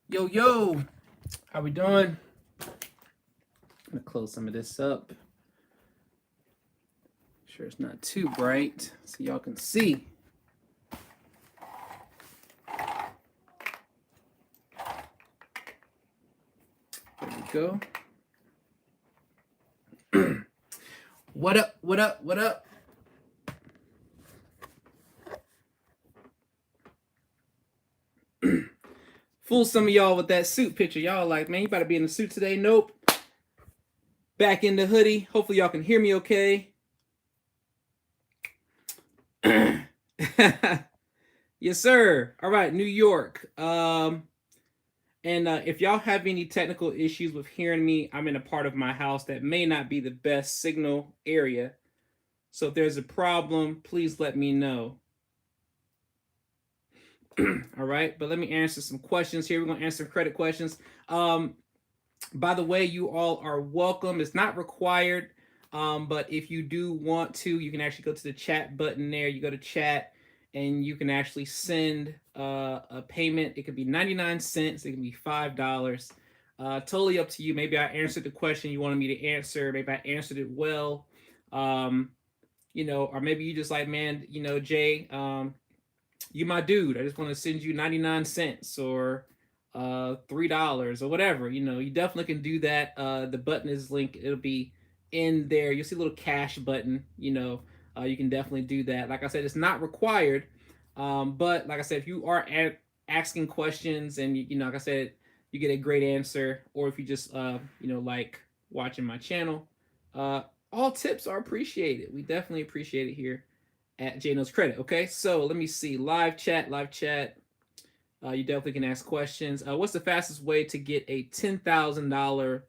Yo, yo, how we doing? I'm gonna close some of this up. Sure it's not too bright so y'all can see. There we go. What up, what up, what up? Fool some of y'all with that suit picture. Y'all like, man, you better be in the suit today. Nope. Back in the hoodie. Hopefully y'all can hear me okay. Yes, sir. All right, New York. And if y'all have any technical issues with hearing me, I'm in a part of my house that may not be the best signal area. So if there's a problem, please let me know. All right, but let me answer some questions here. We're going to answer credit questions. By the way, you all are welcome. It's not required, but if you do want to, you can actually go to the chat button there. You go to chat, and you can actually send a payment. It could be 99 cents. It can be $5. Totally up to you. Maybe I answered the question you wanted me to answer. Maybe I answered it well. Or maybe you just like, man, Jay, you my dude. I just want to send you 99 cents or $3 or whatever. You definitely can do that. The button is linked. It'll be in there. You'll see a little cash button. You can definitely do that. Like I said, it's not required. But like I said, if you are asking questions and like I said, you get a great answer, or if you just like watching my channel, all tips are appreciated. We definitely appreciate it here at J Knows Credit. Okay, so let me see. Live chat. You definitely can ask questions. What's the fastest way to get a $10,000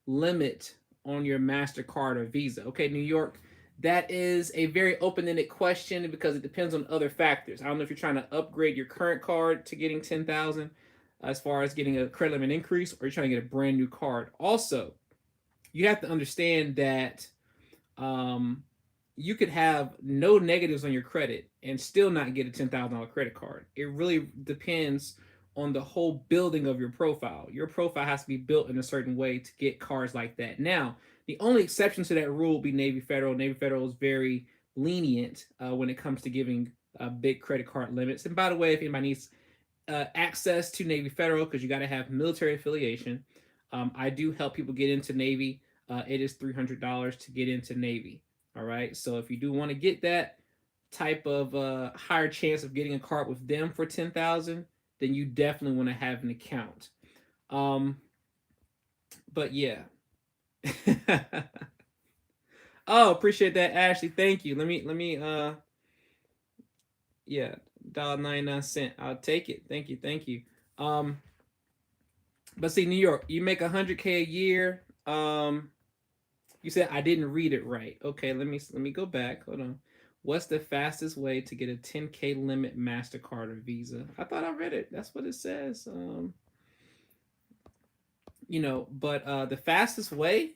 limit on your MasterCard or Visa? Okay, New York. That is a very open-ended question because it depends on other factors. I don't know if you're trying to upgrade your current card to getting 10,000 as far as getting a credit limit increase, or you're trying to get a brand new card. Also, you have to understand that you could have no negatives on your credit and still not get a $10,000 credit card. It really depends on the whole building of your profile. Your profile has to be built in a certain way to get cards like that. Now, the only exception to that rule will be Navy Federal. Navy Federal is very lenient when it comes to giving big credit card limits. And by the way, if anybody needs access to Navy Federal, because you got to have military affiliation, I do help people get into Navy. It is $300 to get into Navy. All right. So if you do want to get that type of higher chance of getting a card with them for 10,000, then you definitely want to have an account. But yeah. Oh, appreciate that, Ashley. Thank you. Let me yeah, $1.99. I'll take it. Thank you. But see, New York, you make 100K a year. You said I didn't read it right. Okay, let me go back. Hold on. What's the fastest way to get a 10K limit MasterCard or Visa? I thought I read it. That's what it says. But the fastest way,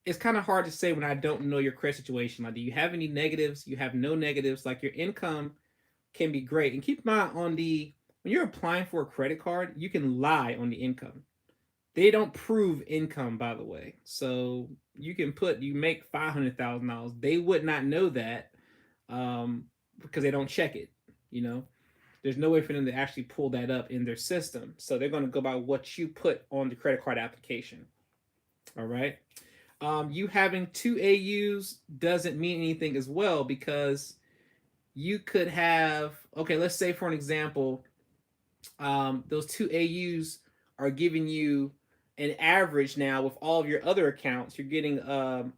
it's kind of hard to say when I don't know your credit situation. Like, do you have any negatives? You have no negatives. Like, your income can be great. And keep in mind when you're applying for a credit card, you can lie on the income. They don't prove income, by the way. So you can you make $500,000. They would not know that because they don't check it. There's no way for them to actually pull that up in their system. So they're going to go by what you put on the credit card application. All right. You having two AUs doesn't mean anything as well, because you could have, okay, let's say for an example, those two AUs are giving you an average. Now with all of your other accounts, you're getting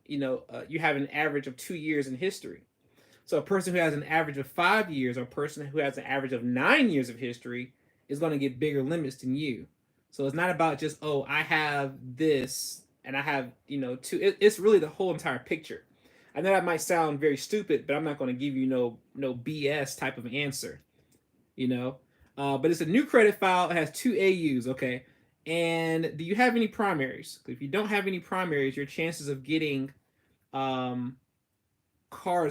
you have an average of 2 years in history. So a person who has an average of 5 years, or a person who has an average of 9 years of history, is going to get bigger limits than you. So it's not about just, oh, I have this and I have two. It's really the whole entire picture. I know that might sound very stupid, but I'm not going to give you no BS type of answer. But it's a new credit file. It has two AUs. Okay. And do you have any primaries? If you don't have any primaries, your chances of getting cards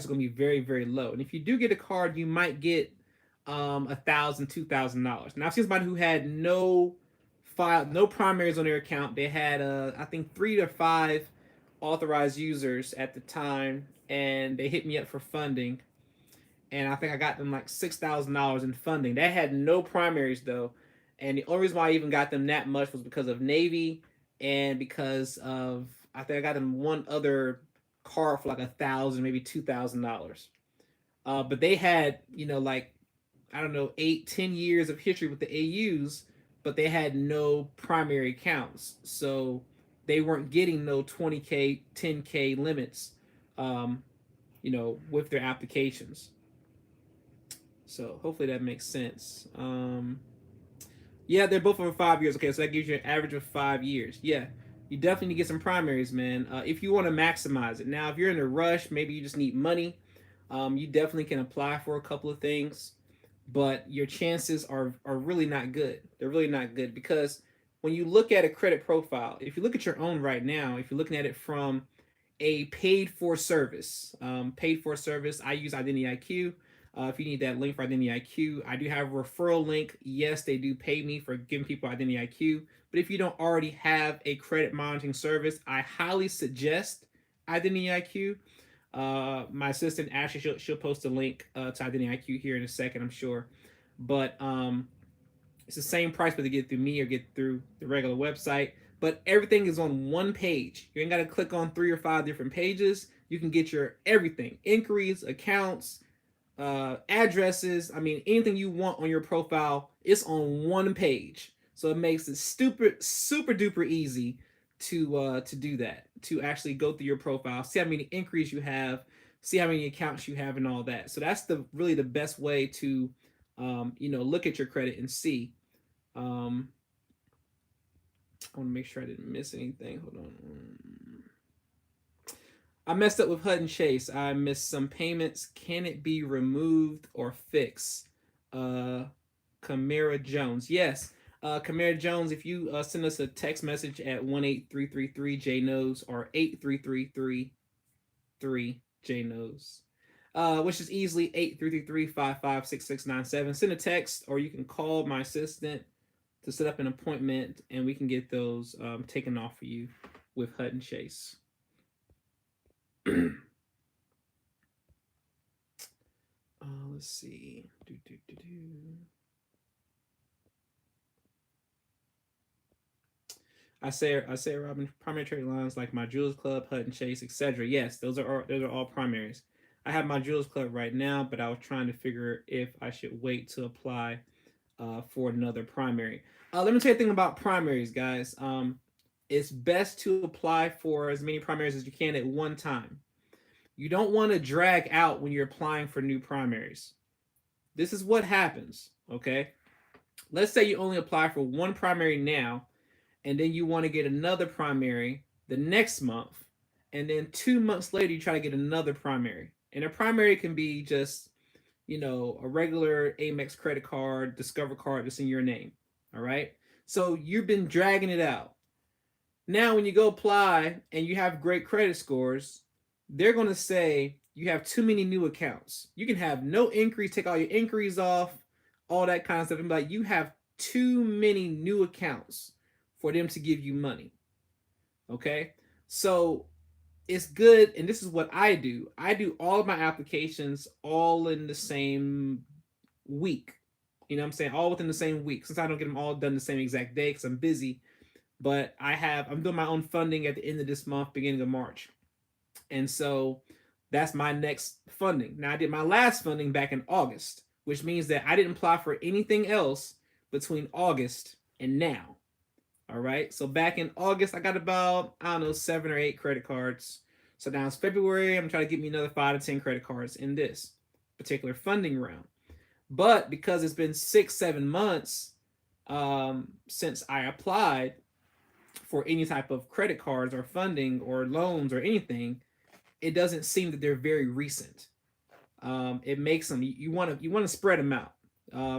are going to be very, very low. And if you do get a card, you might get $1,000, $2,000. Now I've seen somebody who had no primaries on their account. They had I think 3 to 5 authorized users at the time, and they hit me up for funding, and I think I got them like $6,000 in funding. They had no primaries though, and the only reason why I even got them that much was because of Navy, and because of, I think I got them one other card for like $1,000, maybe $2,000. But they had, like, I don't know, 8, 10 years of history with the AUs, but they had no primary accounts, so they weren't getting no 20K, 10K limits, um, with their applications. So hopefully that makes sense. Yeah, they're both over 5 years. Okay, so that gives you an average of 5 years. Yeah, you definitely need to get some primaries, man. If you want to maximize it. Now, if you're in a rush, maybe you just need money. You definitely can apply for a couple of things, but your chances are really not good. They're really not good because when you look at a credit profile, if you look at your own right now, if you're looking at it from a paid for service, I use Identity IQ. If you need that link for Identity IQ, I do have a referral link. Yes, they do pay me for giving people Identity IQ. But if you don't already have a credit monitoring service, I highly suggest Identity IQ. My assistant Ashley, she'll post a link to Identity IQ here in a second, I'm sure. But it's the same price whether you get through me or get through the regular website. But everything is on one page. You ain't got to click on 3 or 5 different pages. You can get your everything: inquiries, accounts, addresses. I mean, anything you want on your profile, it's on one page. So it makes it super duper easy to do that. To actually go through your profile, see how many inquiries you have, see how many accounts you have, and all that. So that's really the best way to look at your credit and see. I want to make sure I didn't miss anything. Hold on. I messed up with Hutton Chase. I missed some payments. Can it be removed or fixed? Camara Jones. Yes. Camara Jones, if you send us a text message at 18333-JNOS or 83333-JNOS, which is easily 833-355-6697. Send a text, or you can call my assistant to set up an appointment, and we can get those taken off for you with Hutton Chase. Let's see. I say, Robin, primary trade lines like my Jewels Club, Hutton Chase, etc. Yes, those are all primaries. I have my Jewels Club right now, but I was trying to figure if I should wait to apply for another primary. Let me tell you a thing about primaries, guys. It's best to apply for as many primaries as you can at one time. You don't want to drag out when you're applying for new primaries. This is what happens, okay? Let's say you only apply for one primary now, and then you want to get another primary the next month, and then 2 months later you try to get another primary. And a primary can be just, a regular Amex credit card, Discover card that's in your name. All right. So you've been dragging it out. Now, when you go apply and you have great credit scores, they're going to say you have too many new accounts. You can have no inquiries, take all your inquiries off, all that kind of stuff. And be like, you have too many new accounts for them to give you money. Okay. So it's good, and this is what I do. I do all of my applications all in the same week. You know what I'm saying? All within the same week. Since I don't get them all done the same exact day because I'm busy. But I'm doing my own funding at the end of this month, beginning of March. And so that's my next funding. Now, I did my last funding back in August, which means that I didn't apply for anything else between August and now. All right. So back in August, I got about, 7 or 8 credit cards. So now it's February. I'm trying to get me another 5 to 10 credit cards in this particular funding round. But because it's been 6-7 months since I applied for any type of credit cards or funding or loans or anything, it doesn't seem that they're very recent. It makes them, you want to spread them out.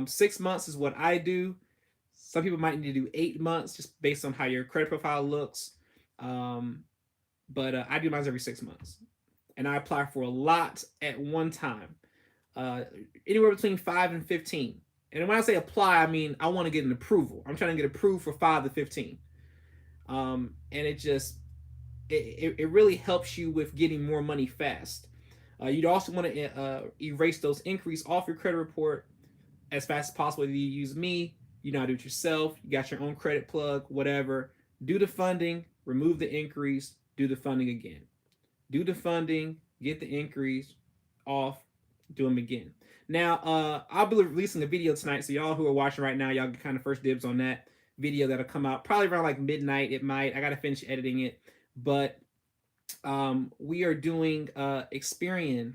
6 months is what I do. Some people might need to do 8 months just based on how your credit profile looks. But I do mine every 6 months. And I apply for a lot at one time. uh, anywhere between 5 and 15. And when I say apply, I mean I want to get an approval. I'm trying to get approved for 5 to 15. And it really helps you with getting more money fast. You'd also want to erase those inquiries off your credit report as fast as possible. If you use me, you know how to do it yourself. You got your own credit plug, whatever. Do the funding, remove the inquiries, do the funding again. Do the funding, get the inquiries off, do them again. Now, I'll be releasing a video tonight, so y'all who are watching right now, y'all get kind of first dibs on that video that'll come out probably around like midnight. It might. I gotta finish editing it, but we are doing Experian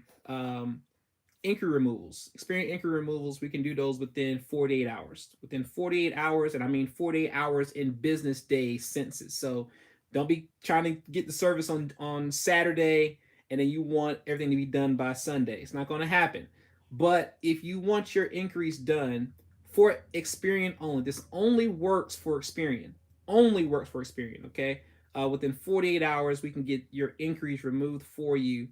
inquiry removals. Experian inquiry removals. We can do those within 48 hours. Within 48 hours, and I mean 48 hours in business day census. So don't be trying to get the service on Saturday and then you want everything to be done by Sunday. It's not going to happen. But if you want your inquiries done for Experian only, this only works for Experian. Only works for Experian. Okay. Within 48 hours, we can get your inquiries removed for you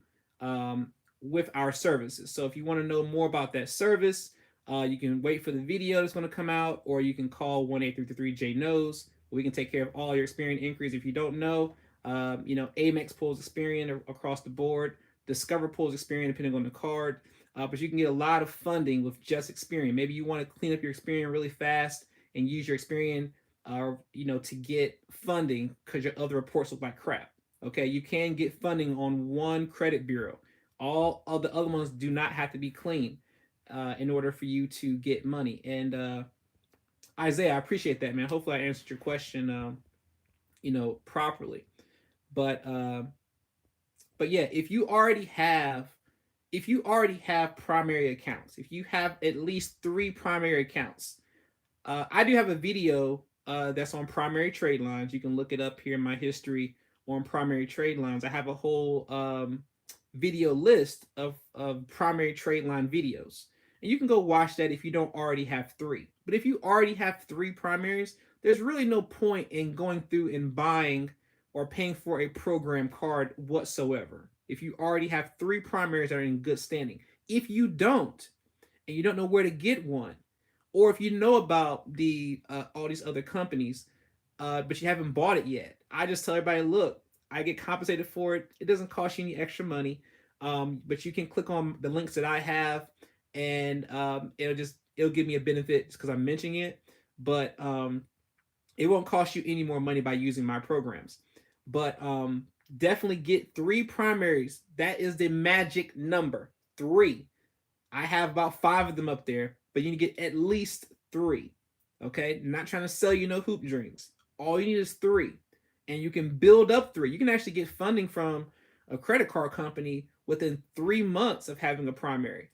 with our services. So if you want to know more about that service, you can wait for the video that's going to come out, or you can call 1-833-J-KNOWS. We can take care of all your Experian inquiries. If you don't know, Amex pulls Experian across the board. Discover pulls Experian depending on the card. But you can get a lot of funding with just Experian. Maybe you want to clean up your Experian really fast and use your Experian to get funding because your other reports look like crap. Okay, you can get funding on one credit bureau. All of the other ones do not have to be clean in order for you to get money. And Isaiah, I appreciate that, man. Hopefully, I answered your question, properly. But yeah, if you already have primary accounts, if you have at least 3 primary accounts, I do have a video that's on primary trade lines. You can look it up here in my history on primary trade lines. I have a whole video list of primary trade line videos. And you can go watch that if you don't already have 3. But if you already have 3 primaries, there's really no point in going through and buying or paying for a program card whatsoever. If you already have 3 primaries that are in good standing. If you don't, and you don't know where to get one, or if you know about the all these other companies, but you haven't bought it yet, I just tell everybody, look, I get compensated for it. It doesn't cost you any extra money, but you can click on the links that I have, and it'll give me a benefit because I'm mentioning it. But it won't cost you any more money by using my programs. But definitely get 3 primaries. That is the magic number, 3. I have about 5 of them up there, but you need to get at least 3. Okay, I'm not trying to sell you no hoop dreams. All you need is 3, and you can build up 3. You can actually get funding from a credit card company within 3 months of having a primary,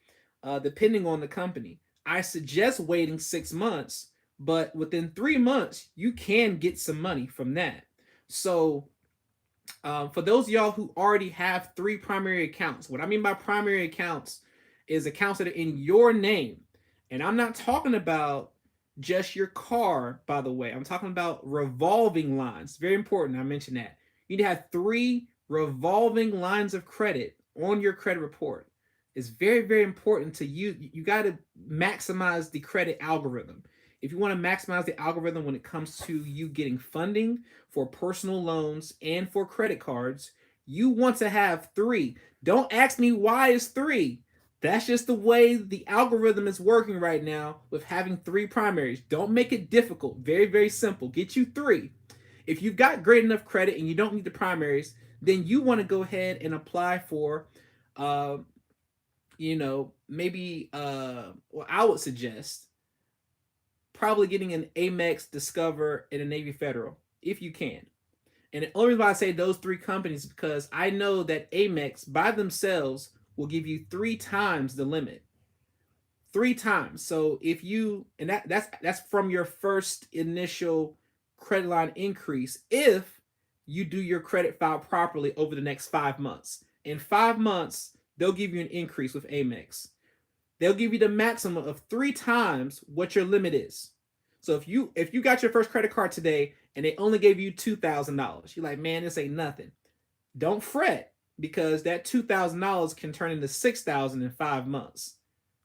depending on the company. I suggest waiting 6 months, but within 3 months, you can get some money from that. So for those of y'all who already have 3 primary accounts, what I mean by primary accounts is accounts that are in your name. And I'm not talking about just your car, by the way. I'm talking about revolving lines. Very important. I mentioned that. You need to have 3 revolving lines of credit on your credit report. It's very, very important to you. You got to maximize the credit algorithm. If you want to maximize the algorithm when it comes to you getting funding for personal loans and for credit cards, you want to have 3. Don't ask me why it's 3. That's just the way the algorithm is working right now with having 3 primaries. Don't make it difficult. Very, very simple. Get you 3. If you've got great enough credit and you don't need the primaries, then you want to go ahead and apply for, maybe, I would suggest probably getting an Amex, Discover, and a Navy Federal, if you can. And the only reason why I say those 3 companies is because I know that Amex by themselves will give you 3 times the limit. 3 times. So if you, and that's from your first initial credit line increase, if you do your credit file properly over the next 5 months. In 5 months, they'll give you an increase with Amex. They'll give you the maximum of 3 times what your limit is. So if you got your first credit card today and they only gave you $2,000, you're like, man, this ain't nothing. Don't fret, because that $2,000 can turn into $6,000 in 5 months.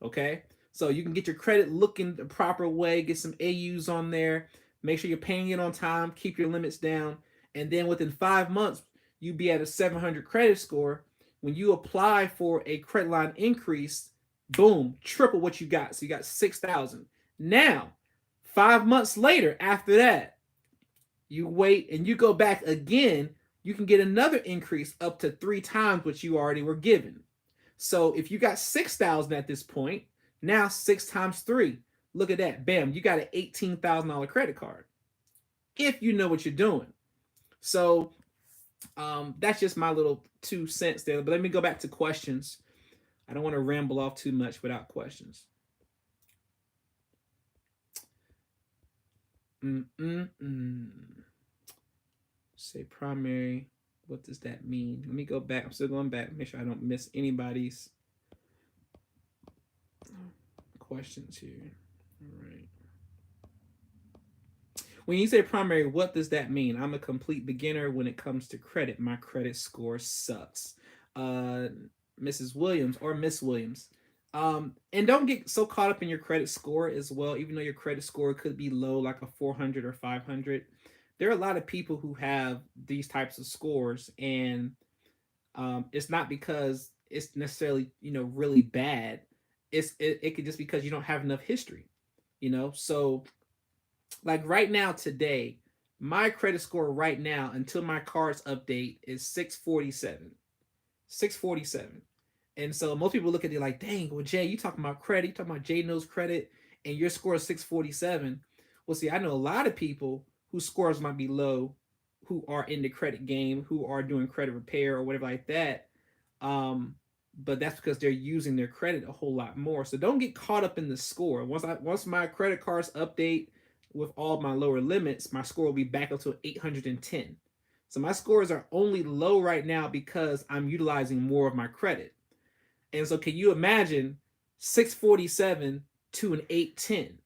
Okay, so you can get your credit looking the proper way, get some AUs on there, make sure you're paying it on time, keep your limits down, and then within 5 months, you be at a 700 credit score. When you apply for a credit line increase, boom, triple what you got. So you got 6,000. Now, 5 months later, after that, you wait and you go back again, you can get another increase up to 3 times what you already were given. So if you got 6,000 at this point, now 6 times 3. Look at that. Bam, you got an $18,000 credit card if you know what you're doing. So that's just my little 2 cents there. But let me go back to questions. I don't want to ramble off too much without questions. Say primary. What does that mean? Let me go back. I'm still going back. Make sure I don't miss anybody's questions here. All right. When you say primary, what does that mean? I'm a complete beginner when it comes to credit. My credit score sucks. Mrs. Williams or Miss Williams. And don't get so caught up in your credit score as well, even though your credit score could be low, like a 400 or 500. There are a lot of people who have these types of scores, and it's not because it's necessarily really bad. It could just because you don't have enough history, So like right now today, my credit score right now until my cards update is 647. 647. And so most people look at it like, dang, well, Jay, you talking about credit, you talking about Jay knows credit, and your score is 647. Well, see, I know a lot of people whose scores might be low, who are in the credit game, who are doing credit repair or whatever like that. But that's because they're using their credit a whole lot more. So don't get caught up in the score. Once my credit cards update with all my lower limits, my score will be back up to 810. So my scores are only low right now because I'm utilizing more of my credit. And so can you imagine 647 to an 810?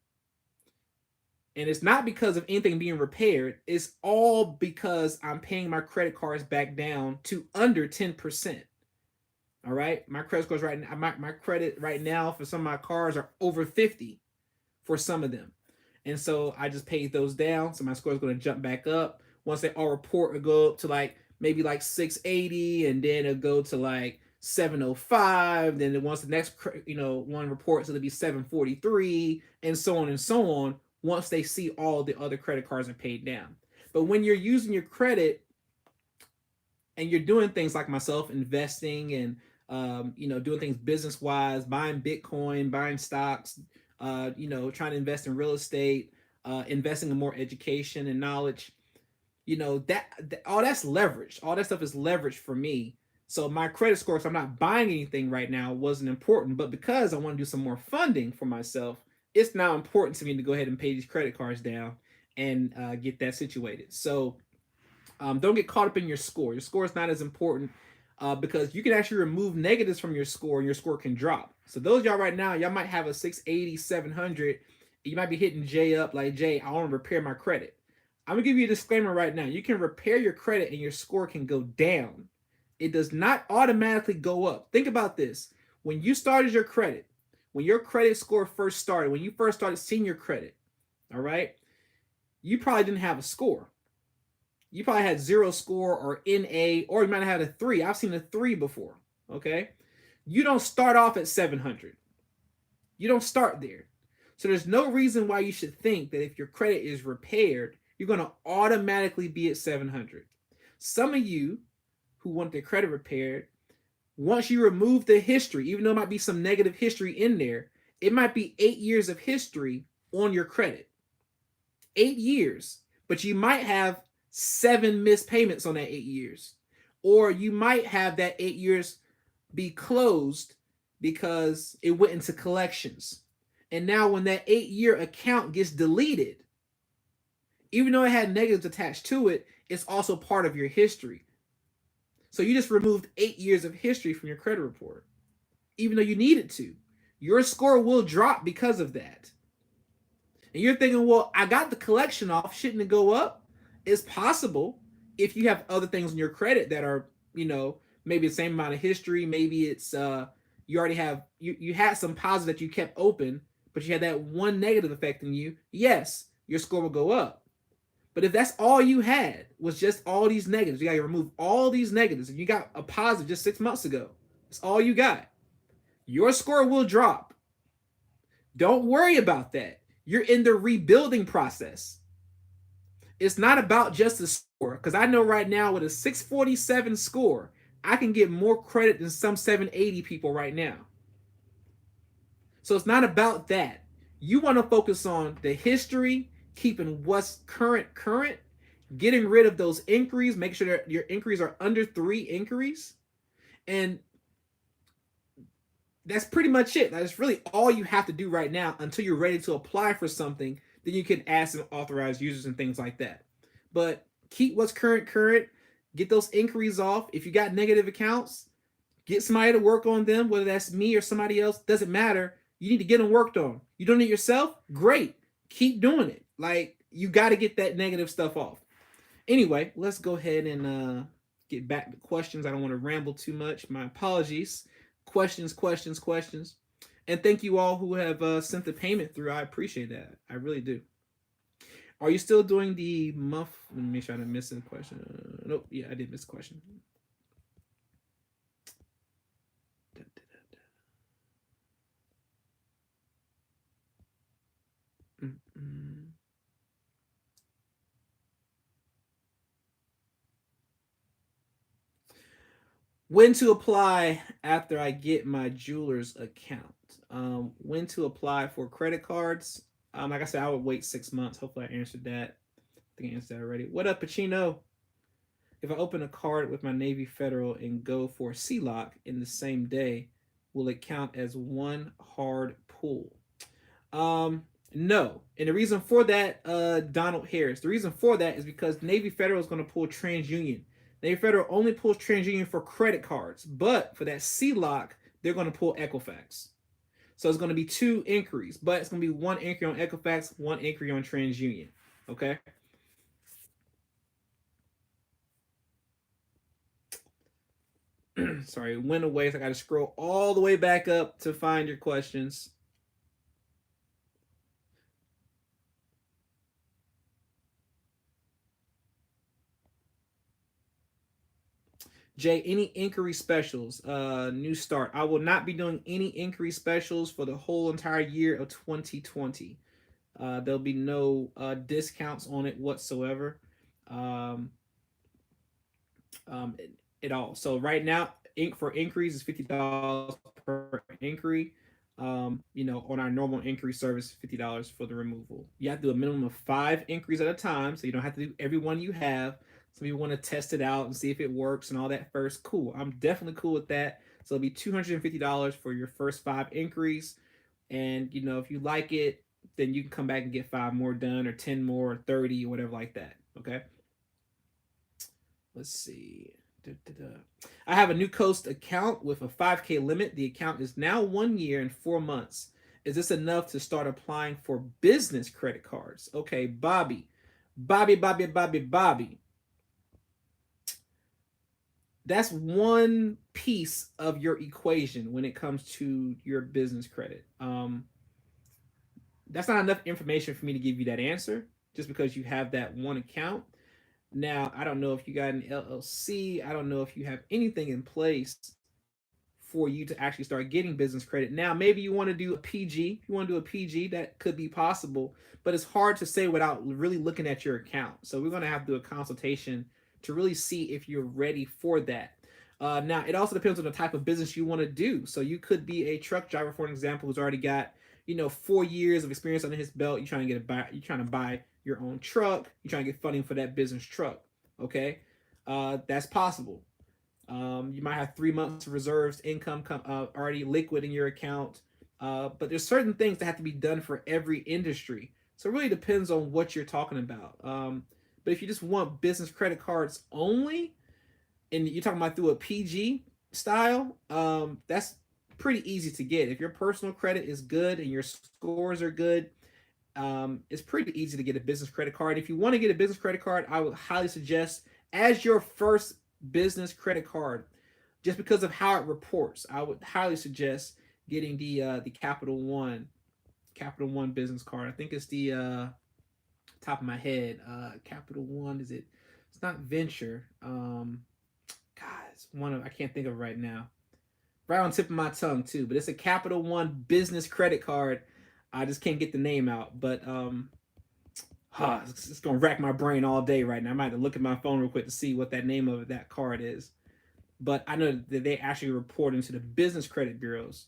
And it's not because of anything being repaired. It's all because I'm paying my credit cards back down to under 10%. All right. My credit scores right now, my credit right now for some of my cards are over 50 for some of them. And so I just paid those down. So my score is going to jump back up. Once they all report, it'll go up to maybe 680, and then it'll go to 705. Then once the next one reports, it'll be 743, and so on and so on. Once they see all the other credit cards are paid down. But when you're using your credit and you're doing things like myself, investing and doing things business wise, buying Bitcoin, buying stocks, trying to invest in real estate, investing in more education and knowledge, that all that's leverage. All that stuff is leverage for me. So my credit score, if I'm not buying anything right now, wasn't important. But because I want to do some more funding for myself, it's now important to me to go ahead and pay these credit cards down and get that situated. So don't get caught up in your score. Your score is not as important because you can actually remove negatives from your score and your score can drop. So those y'all right now, y'all might have a 680, 700. You might be hitting Jay up like, Jay, I want to repair my credit. I'm going to give you a disclaimer right now. You can repair your credit and your score can go down. It does not automatically go up. Think about this. When you started your credit, when your credit score first started, when you first started seeing your credit, all right, you probably didn't have a score. You probably had 0 score or NA, or you might have had a 3. I've seen a 3 before, okay? You don't start off at 700. You don't start there. So there's no reason why you should think that if your credit is repaired, you're going to automatically be at 700. Some of you who want their credit repaired, once you remove the history, even though it might be some negative history in there, it might be 8 years of history on your credit. 8 years. But you might have 7 missed payments on that 8 years. Or you might have that 8 years be closed because it went into collections. And now when that 8-year account gets deleted, even though it had negatives attached to it, it's also part of your history. So you just removed 8 years of history from your credit report, even though you needed to. Your score will drop because of that. And you're thinking, well, I got the collection off. Shouldn't it go up? It's possible if you have other things in your credit that are, maybe the same amount of history. Maybe it's, you already have you had some positive that you kept open, but you had that one negative affecting you, yes, your score will go up. But if that's all you had was just all these negatives, you got to remove all these negatives, and you got a positive just 6 months ago. That's all you got. Your score will drop. Don't worry about that. You're in the rebuilding process. It's not about just the score, because I know right now with a 647 score, I can get more credit than some 780 people right now. So it's not about that. You want to focus on the history, keeping what's current, getting rid of those inquiries, make sure that your inquiries are under 3 inquiries, and that's pretty much it. That's really all you have to do right now until you're ready to apply for something. Then you can ask and authorize users and things like that. But keep what's current, get those inquiries off. If you got negative accounts, get somebody to work on them, whether that's me or somebody else, doesn't matter. You need to get them worked on. You doing it yourself? Great. Keep doing it. Like, you got to get that negative stuff off. Anyway, let's go ahead and get back to questions. I don't want to ramble too much. My apologies. Questions. And thank you all who have sent the payment through. I appreciate that. I really do. Are you still doing the month? Let me make sure I didn't miss a question. Nope. Yeah, I did miss a question. When to apply after I get my jeweler's account. When to apply for credit cards. Like I said, I would wait 6 months. Hopefully I answered that. I think I answered that already. What up, Pacino? If I open a card with my Navy Federal and go for a C-Lock in the same day, will it count as one hard pull? No. And the reason for that, Donald Harris, the reason for that is because Navy Federal is going to pull TransUnion. Navy Federal only pulls TransUnion for credit cards, but for that C-Lock, they're going to pull Equifax. So it's going to be 2 inquiries, but it's going to be 1 inquiry on Equifax, 1 inquiry on TransUnion. Okay? Sorry, it went away, so I got to scroll all the way back up to find your questions. Jay, any inquiry specials? New start. I will not be doing any inquiry specials for the whole entire year of 2020. There'll be no discounts on it whatsoever. At all. So right now, for inquiries is $50 per inquiry. On our normal inquiry service, $50 for the removal. You have to do a minimum of 5 inquiries at a time, so you don't have to do every one you have. Some people want to test it out and see if it works and all that first. Cool. I'm definitely cool with that. So it'll be $250 for your first 5 inquiries. And if you like it, then you can come back and get 5 more done, or 10 more, or 30, or whatever like that. Okay. Let's see. I have a New Coast account with a 5K limit. The account is now 1 year and 4 months. Is this enough to start applying for business credit cards? Okay, Bobby. That's one piece of your equation when it comes to your business credit. That's not enough information for me to give you that answer just because you have that one account. Now, I don't know if you got an LLC. I don't know if you have anything in place for you to actually start getting business credit. Now, maybe you want to do a PG. If you want to do a PG, that could be possible, but it's hard to say without really looking at your account. So we're going to have to do a consultation to really see if you're ready for that. Now, it also depends on the type of business you want to do. So you could be a truck driver, for an example, who's already got 4 years of experience under his belt. You're trying to buy your own truck. You're trying to get funding for that business truck. Okay, that's possible. You might have 3 months of reserves income already liquid in your account. But there's certain things that have to be done for every industry. So it really depends on what you're talking about. But if you just want business credit cards only, and you're talking about through a PG style, that's pretty easy to get. If your personal credit is good and your scores are good, it's pretty easy to get a business credit card. If you want to get a business credit card, I would highly suggest, as your first business credit card, just because of how it reports. I would highly suggest getting the Capital One business card. I think it's the top of my head. Capital One, is it? It's not Venture. God, it's one of, I can't think of it right now. Right on the tip of my tongue too, but it's a Capital One business credit card. I just can't get the name out, but it's gonna rack my brain all day right now. I might have to look at my phone real quick to see what that name of that card is. But I know that they actually report into the business credit bureaus.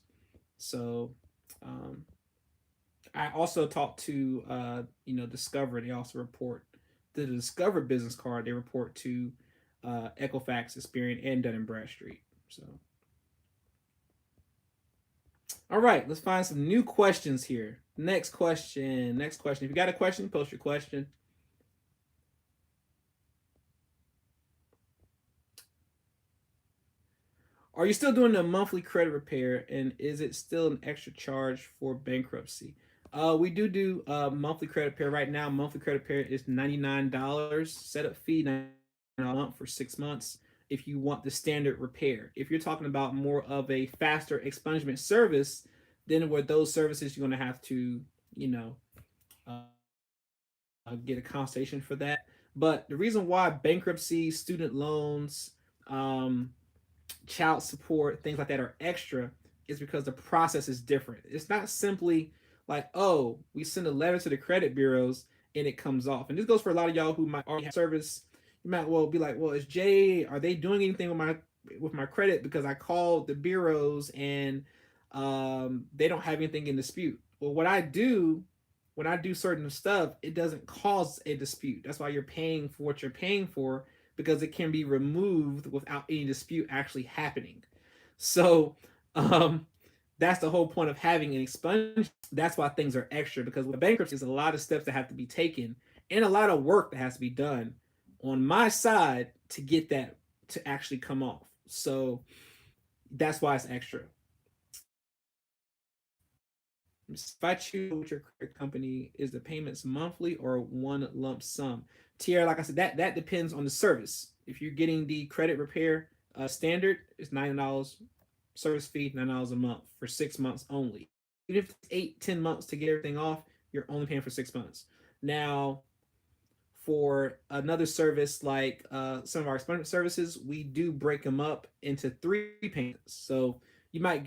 So um, I also talked to Discover. They also report the Discover business card. They report to Equifax, Experian, and Dun and Bradstreet. So all right, let's find some new questions here. Next question. Next question. If you got a question, post your question. Are you still doing a monthly credit repair, and is it still an extra charge for bankruptcy? We do monthly credit repair right now. Monthly credit repair is $99. Setup fee $99 a month for 6 months. If you want the standard repair, if you're talking about more of a faster expungement service, then with those services you're going to have to, you know, get a consultation for that. But the reason why bankruptcy, student loans, child support, things like that are extra is because the process is different. It's not simply like, oh, we send a letter to the credit bureaus and it comes off. And this goes for a lot of y'all who might already have service. You might well be like, well, is Jay, are they doing anything with my credit? Because I called the bureaus and they don't have anything in dispute. Well, what I do when I do certain stuff, it doesn't cause a dispute. That's why you're paying for what you're paying for, because it can be removed without any dispute actually happening. So that's the whole point of having an expungement. That's why things are extra, because with bankruptcy, there's a lot of steps that have to be taken and a lot of work that has to be done on my side to get that to actually come off. So that's why it's extra. If I choose with your credit company, is the payments monthly or one lump sum? Tier, like I said, that depends on the service. If you're getting the credit repair standard, it's $90 service fee, $9 a month for 6 months only. Even if it's 8-10 months to get everything off, you're only paying for 6 months. Now, for another service like some of our expungement services, we do break them up into 3 payments. So you might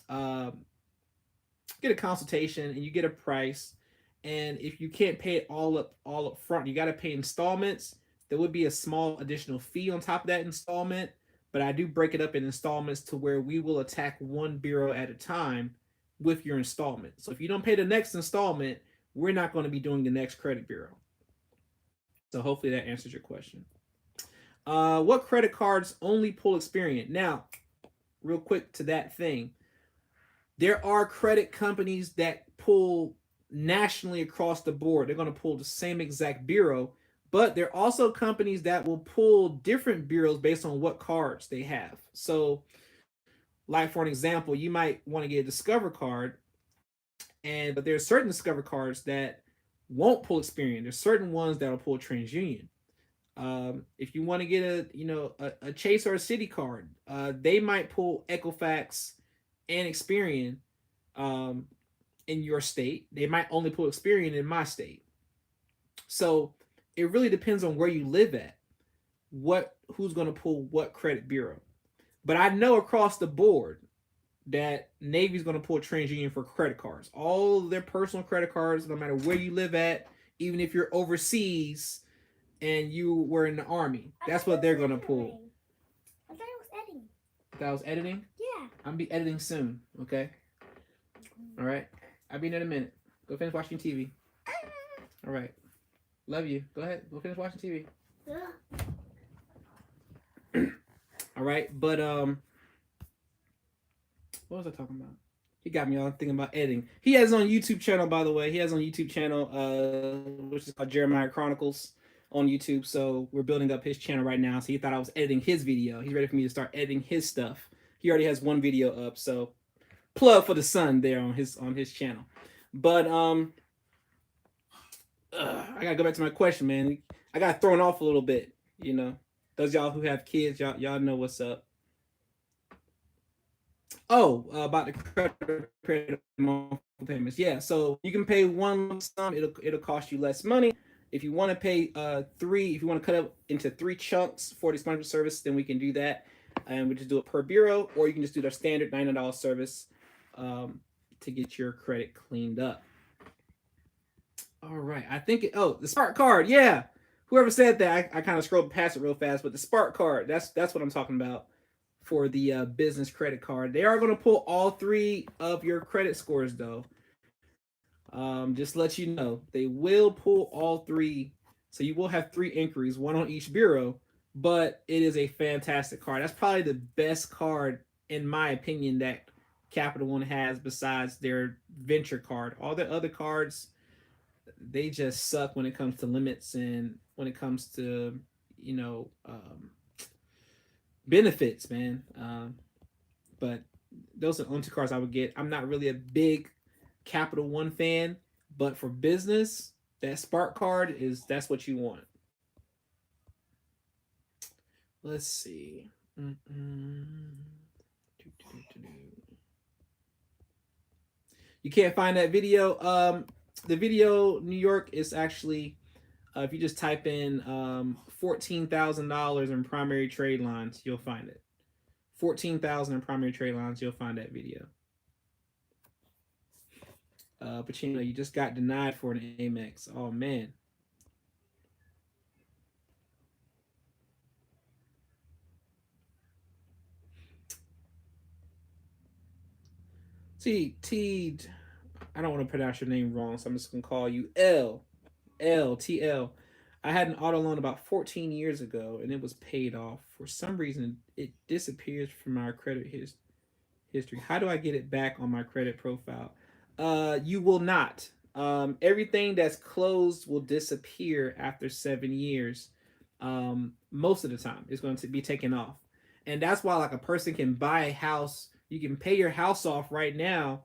uh, get a consultation and you get a price, and if you can't pay it all up front, you got to pay installments. There would be a small additional fee on top of that installment, but I do break it up in installments to where we will attack one bureau at a time with your installment. So if you don't pay the next installment, we're not going to be doing the next credit bureau. So hopefully that answers your question. What credit cards only pull Experian? Now, real quick to that thing, there are credit companies that pull nationally across the board. They're going to pull the same exact bureau, but there are also companies that will pull different bureaus based on what cards they have. So, like for an example, you might want to get a Discover card, and but there's certain Discover cards that won't pull Experian. There's certain ones that will pull TransUnion. If you want to get a Chase or a Citi card, they might pull Equifax and Experian in your state. They might only pull Experian in my state. So it really depends on where you live at, who's going to pull what credit bureau. But I know across the board that Navy's going to pull TransUnion for credit cards. All their personal credit cards, no matter where you live at, even if you're overseas and you were in the Army, that's what they're going to pull. I thought I was editing. That was editing? Yeah. I'll be editing soon, okay? All right. I'll be in a minute. Go finish watching TV. All right. Love you. Go ahead. Go finish watching TV. All right. But what was I talking about? He got me all thinking about editing. He has his own YouTube channel, by the way. He has on YouTube channel, which is called Jeremiah Chronicles on YouTube. So we're building up his channel right now. So he thought I was editing his video. He's ready for me to start editing his stuff. He already has one video up, so plug for the son there on his channel. But I gotta go back to my question, man. I got thrown off a little bit, you know. Those y'all who have kids, y'all know what's up. Oh, about the credit monthly payments. Yeah, so you can pay one lump sum. It'll cost you less money. If you want to pay three, if you want to cut it into three chunks for the expungement service, then we can do that, and we just do it per bureau, or you can just do the standard $90 service to get your credit cleaned up. All right, I think oh, the Spark card. Yeah, whoever said that, I kind of scrolled past it real fast, but the Spark card. That's what I'm talking about for the business credit card. They are going to pull all three of your credit scores, though. Just to let you know, they will pull all three. So you will have three inquiries, one on each bureau, but it is a fantastic card. That's probably the best card, in my opinion, that Capital One has besides their venture card. All the other cards, they just suck when it comes to limits and when it comes to, you know, benefits, man. But those are the only two cards I would get. I'm not really a big Capital One fan, but for business, that Spark card is that's what you want. Let's see. You can't find that video. The video New York is actually if you just type in $14,000 in primary trade lines, you'll find it. 14,000 in primary trade lines, you'll find that video. But you know, you just got denied for an Amex. Oh man. T, I don't want to pronounce your name wrong, so I'm just gonna call you L. I had an auto loan about 14 years ago, and it was paid off. For some reason, it disappears from my credit history. How do I get it back on my credit profile? You will not. Everything that's closed will disappear after 7 years. Most of the time, it's going to be taken off, and that's why like a person can buy a house. You can pay your house off right now,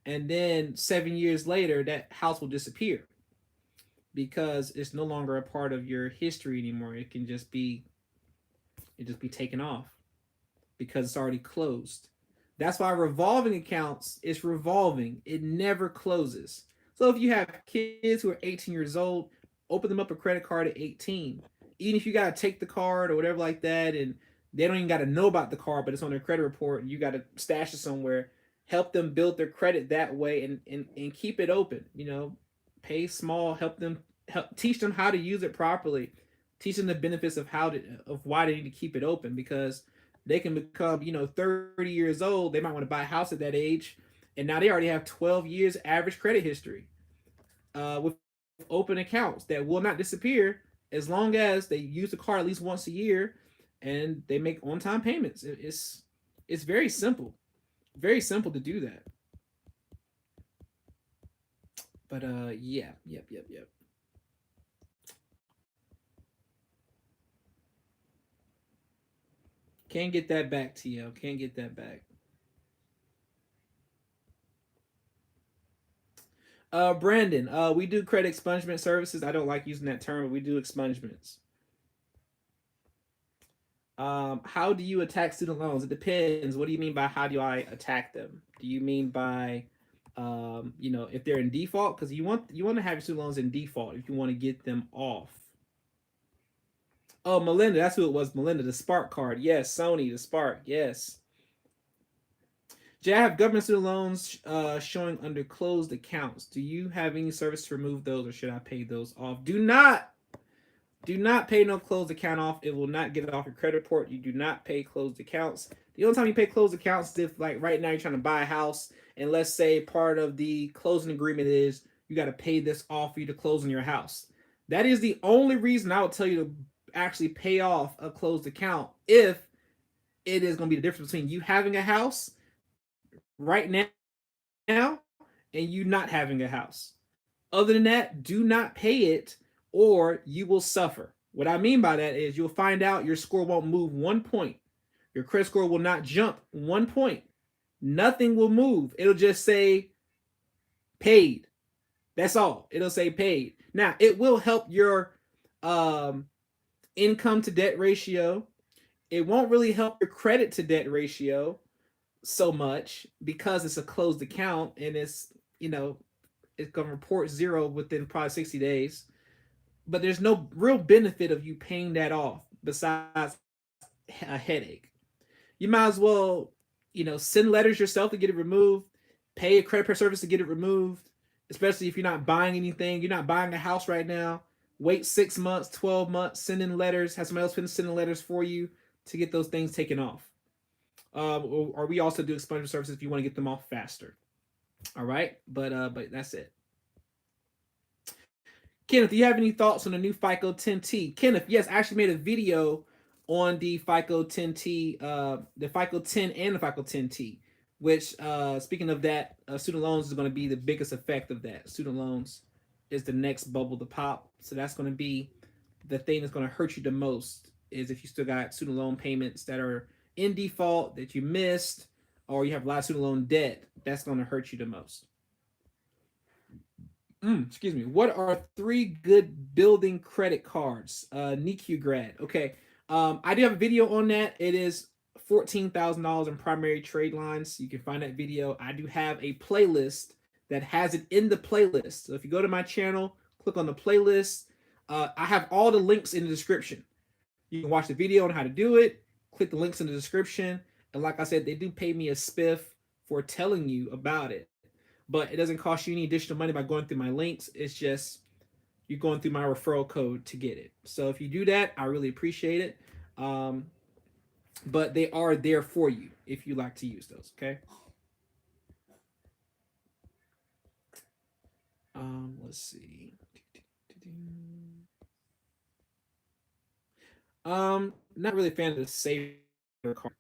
and then 7 years later, that house will disappear because it's no longer a part of your history anymore. It just be taken off because it's already closed. That's why revolving accounts is revolving. It never closes. So if you have kids who are 18 years old, open them up a credit card at 18. Even if you got to take the card or whatever like that, and they don't even got to know about the card, but it's on their credit report, and you got to stash it somewhere. Help them build their credit that way, and keep it open. You know, pay small. Help teach them how to use it properly. Teach them the benefits of why they need to keep it open because they can become 30 years old. They might want to buy a house at that age, and now they already have 12 years average credit history with open accounts that will not disappear as long as they use the card at least once a year and they make on-time payments. It's very simple to do that. But yeah, yep. Can't get that back, TL. Can't get that back. Brandon, we do credit expungement services. I don't like using that term, but we do expungements. How do you attack student loans? It depends. What do you mean by how do I attack them? Do you mean by, if they're in default? Because you want to have your student loans in default if you want to get them off. Oh, Melinda, that's who it was. Melinda, the Spark card. Yes, Sony, the Spark. Yes. Jay, I have government student loans showing under closed accounts. Do you have any service to remove those, or should I pay those off? Do not pay no closed account off. It will not get it off your credit report. You do not pay closed accounts. The only time you pay closed accounts is if, like right now, you're trying to buy a house, and let's say part of the closing agreement is you got to pay this off for you to close on your house. That is the only reason I would tell you to actually pay off a closed account if it is going to be the difference between you having a house right now and you not having a house. Other than that, do not pay it or you will suffer. What I mean by that is you'll find out your score won't move 1 point. Your credit score will not jump 1 point. Nothing will move. It'll just say paid. That's all. It'll say paid. Now, it will help your income to debt ratio. It won't really help your credit to debt ratio. so much because it's a closed account and it's gonna report zero within probably 60 days. But there's no real benefit of you paying that off besides a headache. You might as well, send letters yourself to get it removed, pay a credit card service to get it removed, especially if you're not buying anything, you're not buying a house right now. Wait 6 months, 12 months, send in letters, have somebody else send in letters for you to get those things taken off. Or we also do expungement services if you want to get them off faster. All right, but that's it. Kenneth, do you have any thoughts on the new FICO 10T? Kenneth, yes, I actually made a video on the FICO 10T, the FICO 10 and the FICO 10T, which, speaking of that, student loans is going to be the biggest effect of that. Student loans is the next bubble to pop. So that's going to be the thing that's going to hurt you the most is if you still got student loan payments that are in default that you missed, or you have a lot of student loan debt. That's going to hurt you the most. Excuse me. What are three good building credit cards? NICU grad. Okay. I do have a video on that. It is $14,000 in primary trade lines. You can find that video. I do have a playlist that has it in the playlist. So if you go to my channel, click on the playlist. I have all the links in the description. You can watch the video on how to do it. Click the links in the description. And like I said, they do pay me a spiff for telling you about it. But it doesn't cost you any additional money by going through my links. It's just you're going through my referral code to get it. So if you do that, I really appreciate it. But they are there for you if you like to use those. Okay. Let's see. Not really a fan of the saver card.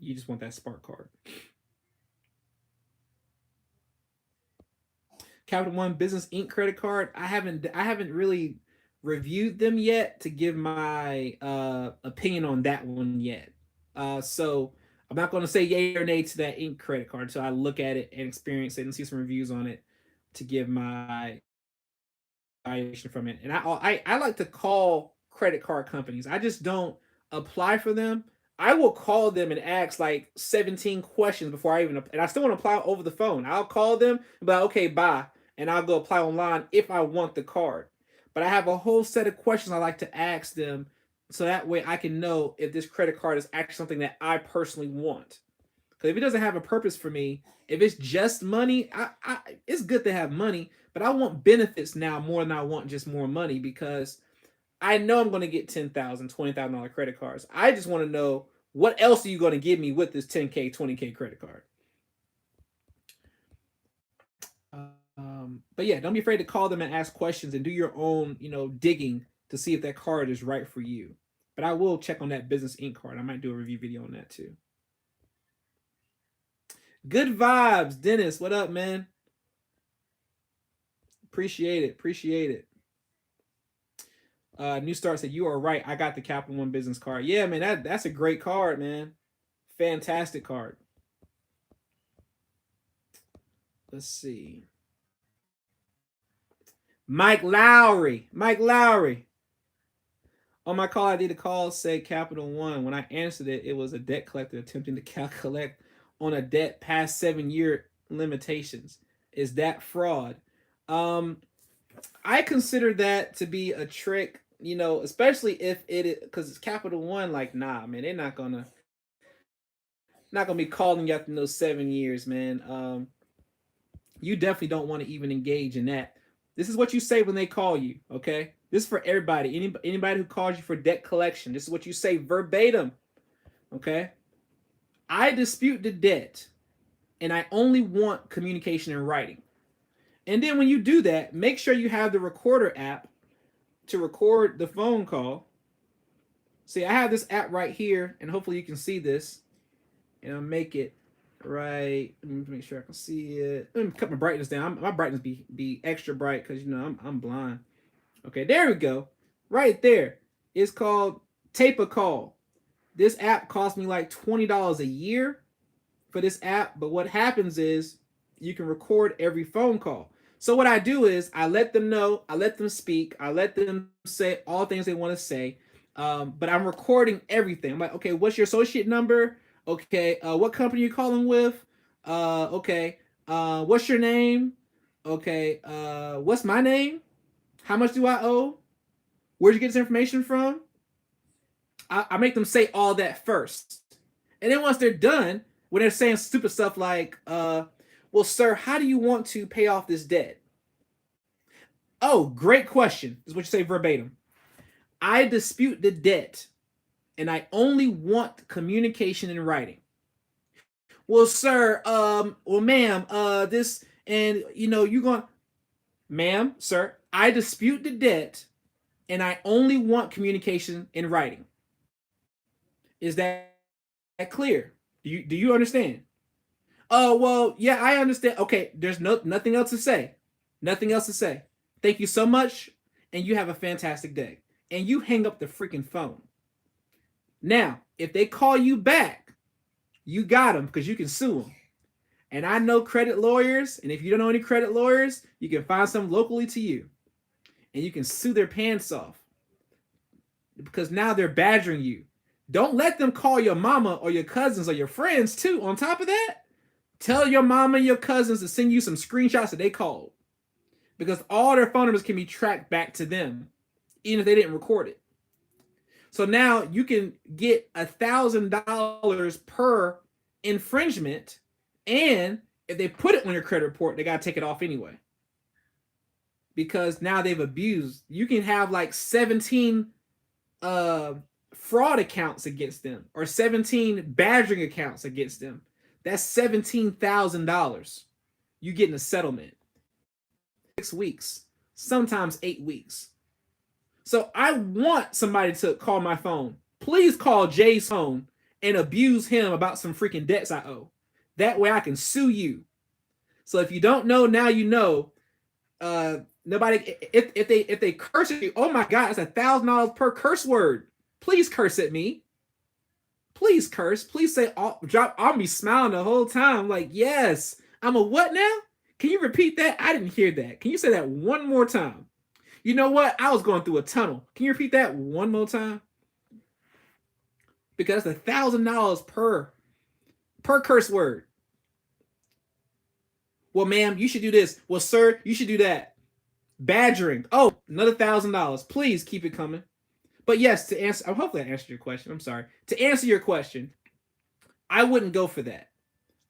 You just want that Spark card. Capital One Business Inc. credit card. I haven't really reviewed them yet to give my opinion on that one yet. So I'm not going to say yay or nay to that Inc. credit card until I look at it and experience it and see some reviews on it to give my evaluation from it. And I like to call credit card companies. I just don't apply for them. I will call them and ask like 17 questions before I even, and I still want to apply over the phone. I'll call them and be like, okay, bye. And I'll go apply online if I want the card. But I have a whole set of questions I like to ask them so that way I can know if this credit card is actually something that I personally want. Because if it doesn't have a purpose for me, if it's just money, it's good to have money, but I want benefits now more than I want just more money because I know I'm going to get $10,000, $20,000 credit cards. I just want to know what else are you going to give me with this 10K, 20K credit card. But yeah, don't be afraid to call them and ask questions and do your own, digging to see if that card is right for you. But I will check on that Business Inc. card. I might do a review video on that too. Good vibes, Dennis. What up, man? Appreciate it. New Start said, you are right. I got the Capital One business card. Yeah, man, that's a great card, man. Fantastic card. Let's see. Mike Lowry. On my call ID, the call said Capital One. When I answered it, it was a debt collector attempting to collect on a debt past 7-year limitations. Is that fraud? I consider that to be a trick, especially if it, because it's Capital One. Like, nah, man, they're not gonna be calling you after those 7 years, man. You definitely don't want to even engage in that. This is what you say when they call you, okay? This is for everybody. Anybody who calls you for debt collection, this is what you say verbatim, okay? I dispute the debt, and I only want communication in writing. And then when you do that, make sure you have the recorder app to record the phone call. See, I have this app right here, and hopefully you can see this. And I'll make it right. Let me make sure I can see it. Let me cut my brightness down. My brightness be extra bright because I'm blind. Okay, there we go. Right there. It's called Tape a Call. This app cost me like $20 a year for this app, but what happens is you can record every phone call. So what I do is I let them know, I let them speak, I let them say all things they want to say, but I'm recording everything. I'm like, okay, what's your associate number? Okay, what company you calling with? Okay, what's your name? Okay, what's my name? How much do I owe? Where'd you get this information from? I make them say all that first. And then once they're done, when they're saying stupid stuff like, well, sir, how do you want to pay off this debt? Oh, great question, is what you say verbatim. I dispute the debt and I only want communication in writing. Well, sir, well, ma'am, this, and you're going, ma'am, sir, I dispute the debt and I only want communication in writing. Is that clear? Do you understand? Oh, well, yeah, I understand. Okay, there's nothing else to say. Nothing else to say. Thank you so much, and you have a fantastic day. And you hang up the freaking phone. Now, if they call you back, you got them because you can sue them. And I know credit lawyers, and if you don't know any credit lawyers, you can find some locally to you. And you can sue their pants off because now they're badgering you. Don't let them call your mama or your cousins or your friends too. On top of that, tell your mama and your cousins to send you some screenshots that they called because all their phone numbers can be tracked back to them, even if they didn't record it. So now you can get $1,000 per infringement, and if they put it on your credit report, they gotta take it off anyway because now they've abused. You can have like 17 fraud accounts against them or 17 badgering accounts against them. That's $17,000 you get in a settlement. 6 weeks, sometimes 8 weeks. So I want somebody to call my phone. Please call Jay's phone and abuse him about some freaking debts I owe. That way I can sue you. So if you don't know, now you know. Nobody, if they curse at you, oh my God, it's $1,000 per curse word. Please curse at me. Please curse. Please say, drop. I'll be smiling the whole time. Like, yes. I'm a what now? Can you repeat that? I didn't hear that. Can you say that one more time? You know what? I was going through a tunnel. Can you repeat that one more time? Because it's $1,000 per curse word. Well, ma'am, you should do this. Well, sir, you should do that. Badgering. Oh, another $1,000. Please keep it coming. But yes, to answer, hopefully I answered your question. I'm sorry. To answer your question, I wouldn't go for that.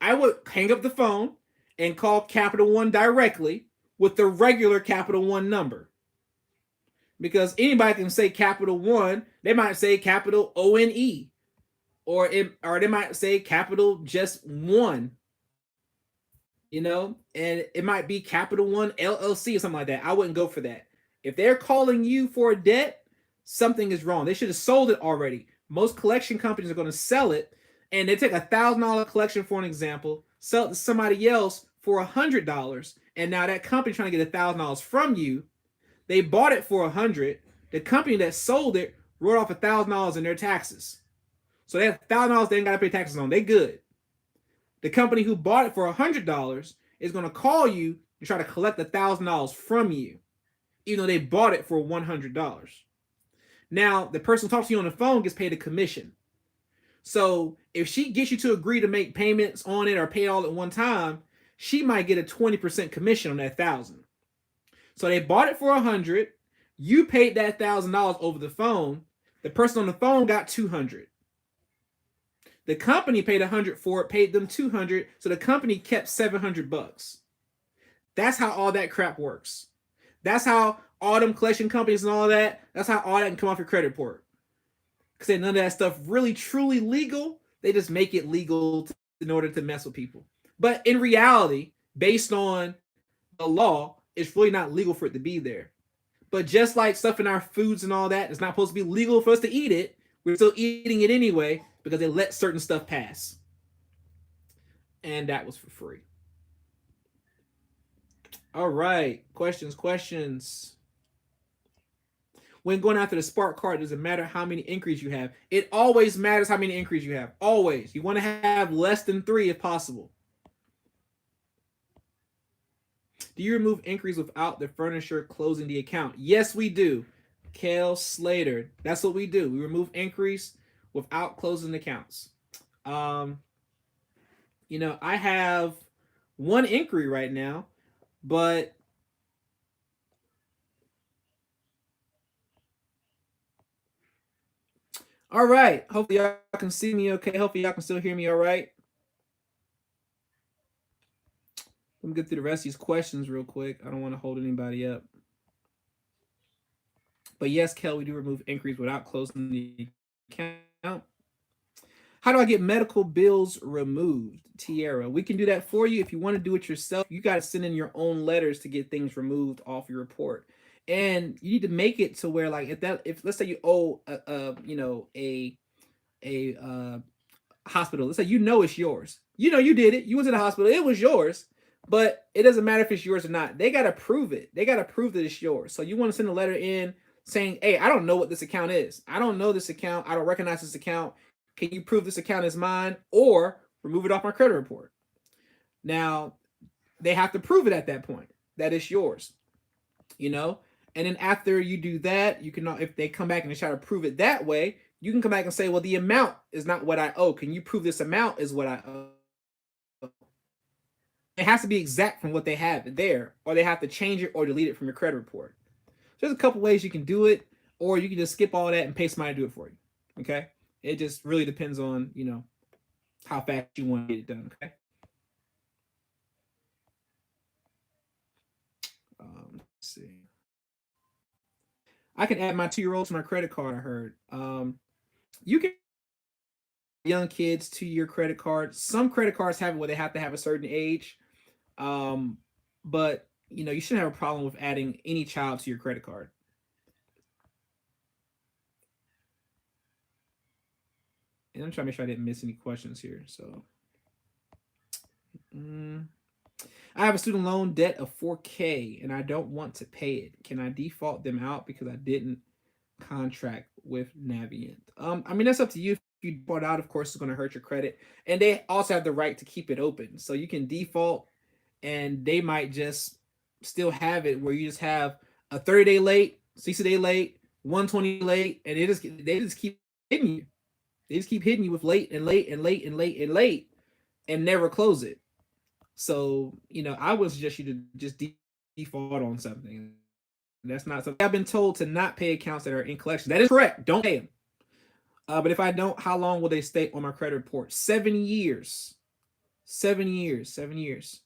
I would hang up the phone and call Capital One directly with the regular Capital One number. Because anybody can say Capital One, they might say Capital ONE, or they might say Capital just One. And it might be Capital One LLC or something like that. I wouldn't go for that. If they're calling you for a debt, something is wrong. They should have sold it already. Most collection companies are going to sell it, and they take $1,000 collection, for an example, sell it to somebody else for $100, and now that company trying to get $1,000 from you, they bought it for $100. The company that sold it wrote off $1,000 in their taxes, so they have $1,000 they ain't got to pay taxes on. They good. The company who bought it for $100 is going to call you and try to collect $1,000 from you, even though they bought it for $100. Now, the person who talks to you on the phone gets paid a commission. So if she gets you to agree to make payments on it or pay it all at one time, she might get a 20% commission on that $1,000. So they bought it for $100. You paid that $1,000 over the phone. The person on the phone got $200. The company paid $100 for it, paid them $200. So the company kept $700. That's how all that crap works. That's how all them collection companies and all that, that's how all that can come off your credit report. Because none of that stuff really truly legal. They just make it legal in order to mess with people. But in reality, based on the law, it's really not legal for it to be there. But just like stuff in our foods and all that, it's not supposed to be legal for us to eat it. We're still eating it anyway because they let certain stuff pass. And that was for free. All right. Questions. When going after the Spark card, does it matter how many inquiries you have? It always matters how many inquiries you have. Always. You want to have less than 3 if possible. Do you remove inquiries without the furnisher closing the account? Yes, we do. Kale Slater. That's what we do. We remove inquiries without closing accounts. Um, I have one inquiry right now, but all right. Hopefully y'all can see me okay. Hopefully y'all can still hear me all right. Let me get through the rest of these questions real quick. I don't want to hold anybody up. But yes, Kel, we do remove inquiries without closing the account. How do I get medical bills removed? Tierra, we can do that for you. If you want to do it yourself, you got to send in your own letters to get things removed off your report. And you need to make it to where, like, if let's say you owe a hospital. Let's say it's yours. You did it. You went to the hospital. It was yours. But it doesn't matter if it's yours or not. They gotta prove it. They gotta prove that it's yours. So you want to send a letter in saying, "Hey, I don't know what this account is. I don't know this account. I don't recognize this account. Can you prove this account is mine or remove it off my credit report?" Now they have to prove it at that point that it's yours. You know, and then after you do that, you can, if they come back and they try to prove it that way, you can come back and say, well, the amount is not what I owe. Can you prove this amount is what I owe? It has to be exact from what they have there, or they have to change it or delete it from your credit report. So there's a couple ways you can do it, or you can just skip all that and pay somebody to do it for you. Okay? It just really depends on, how fast you want to get it done. Okay? Let's see. I can add my 2-year-old to my credit card, I heard. You can young kids to your credit card. Some credit cards have it where they have to have a certain age. But you shouldn't have a problem with adding any child to your credit card. And I'm trying to make sure I didn't miss any questions here. So, I have a student loan debt of $4K and I don't want to pay it. Can I default them out because I didn't contract with Navient? I mean, that's up to you. If you default out, of course, it's going to hurt your credit, and they also have the right to keep it open. So you can default, and they might just still have it where you just have a 30-day late, 60-day late, 120 late, and they just keep hitting you. They just keep hitting you with late and late and late and late and late, and never close it. So I would suggest you to just default on something. That's not something I've been told to not pay accounts that are in collection. That is correct. Don't pay them. But if I don't, how long will they stay on my credit report? 7 years. 7 years. 7 years.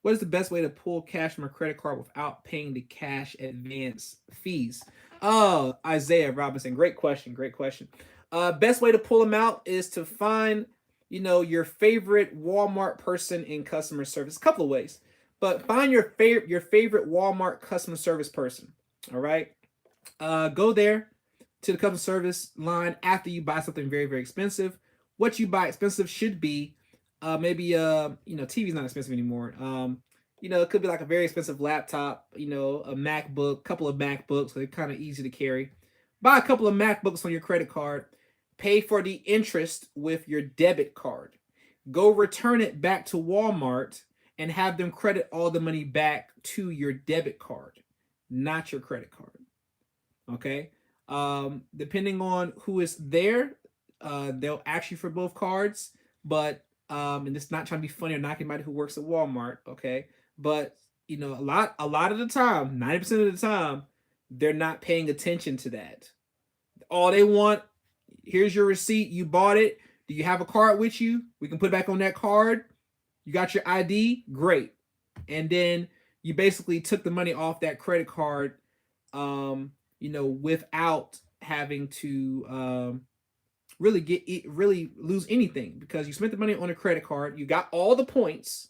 What is the best way to pull cash from a credit card without paying the cash advance fees? Oh, Isaiah Robinson. Great question. Great question. Best way to pull them out is to find, your favorite Walmart person in customer service. A couple of ways, but find your favorite Walmart customer service person. All right. Go there to the customer service line after you buy something very, very expensive. What you buy expensive should be maybe TV's not expensive anymore. It could be like a very expensive laptop, a MacBook, couple of MacBooks, so they're kind of easy to carry. Buy a couple of MacBooks on your credit card. Pay for the interest with your debit card. Go return it back to Walmart and have them credit all the money back to your debit card, not your credit card. Okay. Depending on who is there, they'll ask you for both cards, but and it's not trying to be funny or knock anybody who works at Walmart, okay? But a lot of the time, 90% of the time, they're not paying attention to that. All they want, here's your receipt, you bought it. Do you have a card with you? We can put it back on that card. You got your ID? Great. And then you basically took the money off that credit card, without having to really lose anything, because you spent the money on a credit card. You got all the points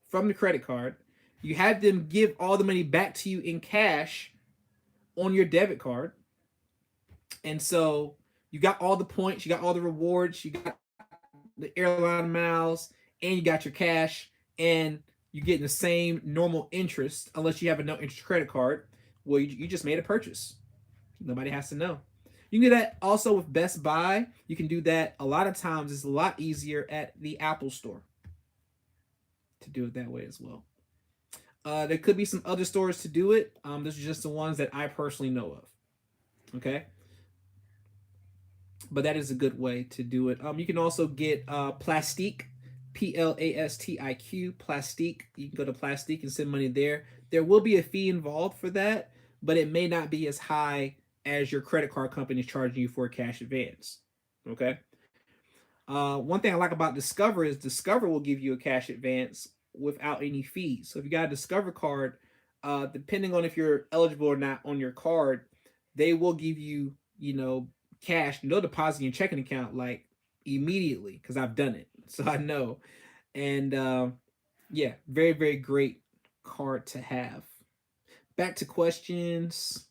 from the credit card. You had them give all the money back to you in cash on your debit card. And so you got all the points, you got all the rewards, you got the airline miles, and you got your cash, and you're getting the same normal interest unless you have a no interest credit card. Well, you just made a purchase. Nobody has to know. You can do that also with Best Buy. You can do that a lot of times. It's a lot easier at the Apple Store to do it that way as well. There could be some other stores to do it. Those are just the ones that I personally know of. Okay, but that is a good way to do it. You can also get Plastique, Plastiq, Plastique. You can go to Plastique and send money there. There will be a fee involved for that, but it may not be as high as your credit card company is charging you for a cash advance. Okay. One thing I like about Discover is Discover will give you a cash advance without any fees. So if you got a Discover card, depending on if you're eligible or not on your card, they will give you, cash, no deposit in your checking account like immediately because I've done it, so I know. And yeah, very very great card to have. Back to questions.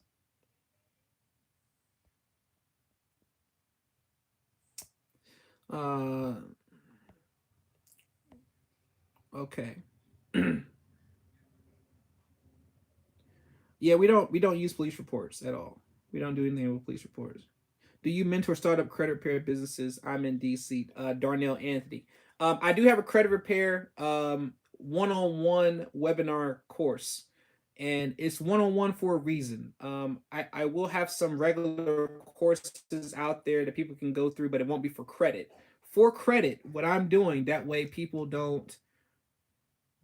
Uh, okay. Yeah, we don't use police reports at all. We don't do anything with police reports. Do you mentor startup credit repair businesses? I'm in DC. Darnell Anthony. I do have a credit repair one-on-one webinar course, and it's one-on-one for a reason. I will have some regular courses out there that people can go through, but it won't be for credit. For credit, what I'm doing that way people don't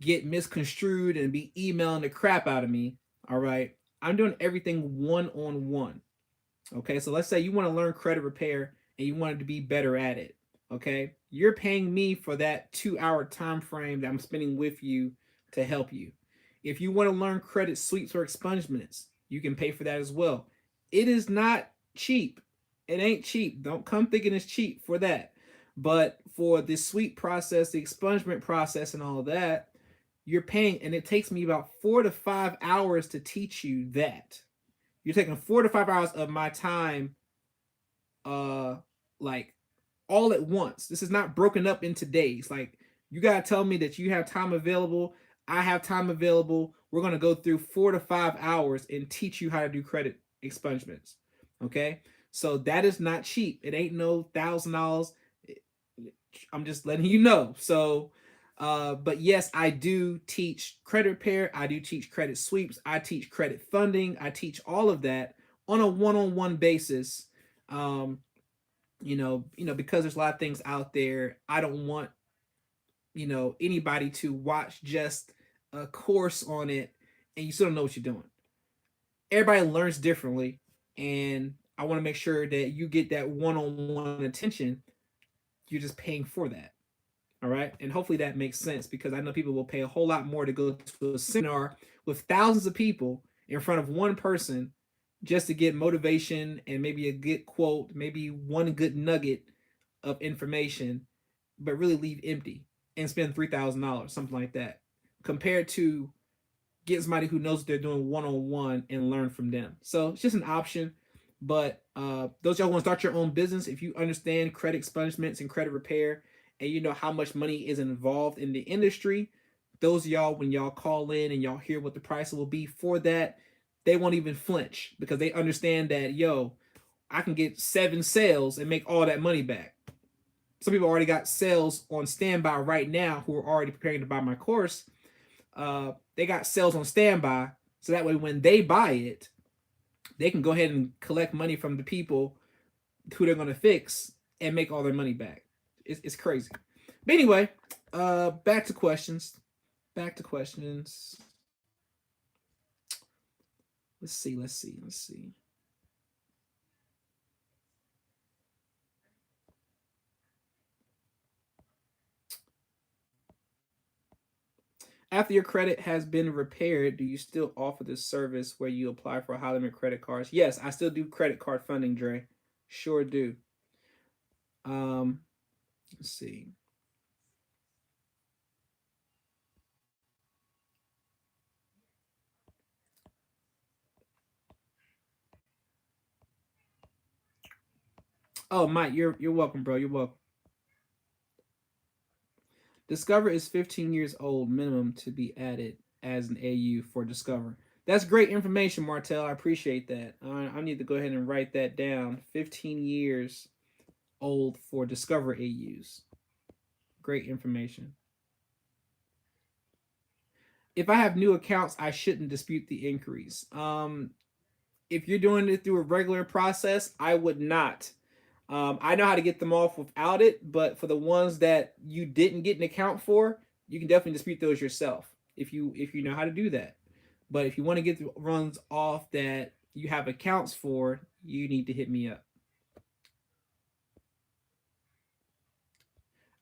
get misconstrued and be emailing the crap out of me. All right, I'm doing everything one-on-one. Okay, so let's say you want to learn credit repair and you wanted to be better at it. Okay, you're paying me for that 2 hour time frame that I'm spending with you to help you. If you want to learn credit sweeps or expungements, you can pay for that as well. It is not cheap. It ain't cheap. Don't come thinking it's cheap for that. But for the sweep process, the expungement process, and all of that, you're paying, and it takes me about 4 to 5 hours to teach you that. You're taking 4 to 5 hours of my time, uh, like all at once. This is not broken up into days. Like you gotta tell me that you have time available. I have time available. We're gonna go through 4 to 5 hours and teach you how to do credit expungements. Okay, so that is not cheap. It ain't no $1,000. I'm just letting you know. So, but yes, I do teach credit repair. I do teach credit sweeps. I teach credit funding. I teach all of that on a one-on-one basis. Um, because there's a lot of things out there. I don't want anybody to watch just a course on it and you still don't know what you're doing. Everybody learns differently, and I want to make sure that you get that one-on-one attention. You're just paying for that. All right. And hopefully that makes sense because I know people will pay a whole lot more to go to a seminar with thousands of people in front of one person just to get motivation and maybe a good quote, maybe one good nugget of information, but really leave empty and spend $3,000, something like that, compared to get somebody who knows what they're doing one on one and learn from them. So it's just an option. But those y'all want to start your own business, if you understand credit expungements and credit repair, and you know how much money is involved in the industry, those y'all, when y'all call in and y'all hear what the price will be for that, they won't even flinch because they understand that, yo, I can get 7 sales and make all that money back. Some people already got sales on standby right now who are already preparing to buy my course. They got sales on standby, so that way when they buy it, they can go ahead and collect money from the people who they're going to fix and make all their money back. It's crazy. But anyway, back to questions. Back to questions. Let's see. After your credit has been repaired, do you still offer this service where you apply for high limit credit cards? Yes, I still do credit card funding, Dre. Sure do. Um, let's see. Oh, Mike, you're welcome, bro. You're welcome. Discover is 15 years old minimum to be added as an AU for Discover. That's great information, Martel. I appreciate that. I need to go ahead and write that down. 15 years old for Discover AUs. Great information. If I have new accounts, I shouldn't dispute the inquiries. If you're doing it through a regular process, I would not. I know how to get them off without it, but for the ones that you didn't get an account for, you can definitely dispute those yourself if you know how to do that. But if you want to get the runs off that you have accounts for, you need to hit me up.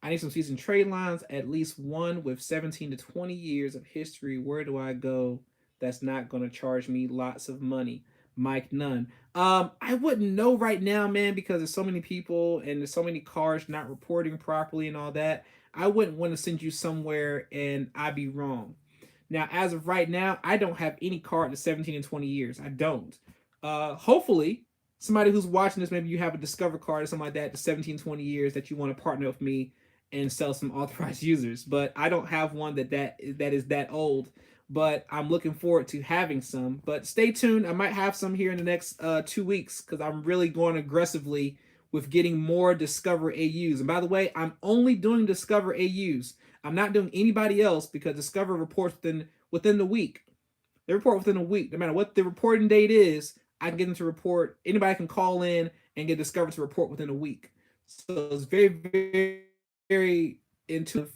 I need some seasoned trade lines, at least one with 17 to 20 years of history. Where do I go that's not going to charge me lots of money? Mike Nunn. I wouldn't know right now, man, because there's so many people and there's so many cars not reporting properly and all that. I wouldn't want to send you somewhere and I'd be wrong. Now, as of right now, I don't have any car to 17 and 20 years. I don't. Hopefully, somebody who's watching this, maybe you have a Discover card or something like that to 17, 20 years that you want to partner with me and sell some authorized users. But I don't have one that is that old. But I'm looking forward to having some. But stay tuned. I might have some here in the next 2 weeks because I'm really going aggressively with getting more Discover AUs. And by the way, I'm only doing Discover AUs. I'm not doing anybody else because Discover reports within the week. They report within a week. No matter what the reporting date is, I can get them to report. Anybody can call in and get Discover to report within a week. So it's very, very intuitive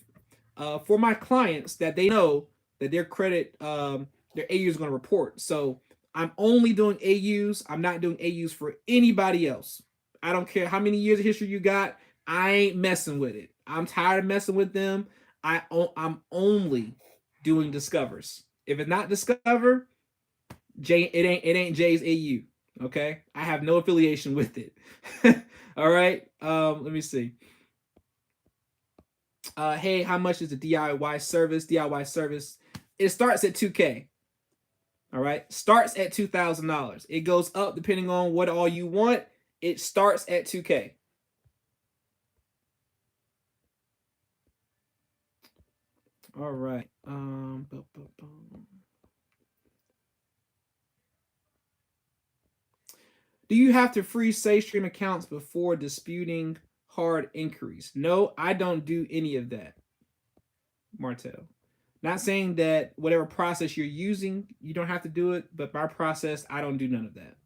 for my clients that they know that their credit, their AU is going to report. So I'm only doing AUs. I'm not doing AUs for anybody else. I don't care how many years of history you got. I ain't messing with it. I'm tired of messing with them. I'm only doing Discovers. If it's not Discover, it ain't Jay's AU. Okay, I have no affiliation with it. All right. Let me see. Hey, how much is the DIY service? DIY service. It starts at 2K. All right, starts at $2,000. It goes up depending on what all you want. It starts at 2K. All right. Do you have to freeze SafeStream accounts before disputing hard inquiries? No, I don't do any of that, Martel. Not saying that whatever process you're using, you don't have to do it, but my process, I don't do none of that.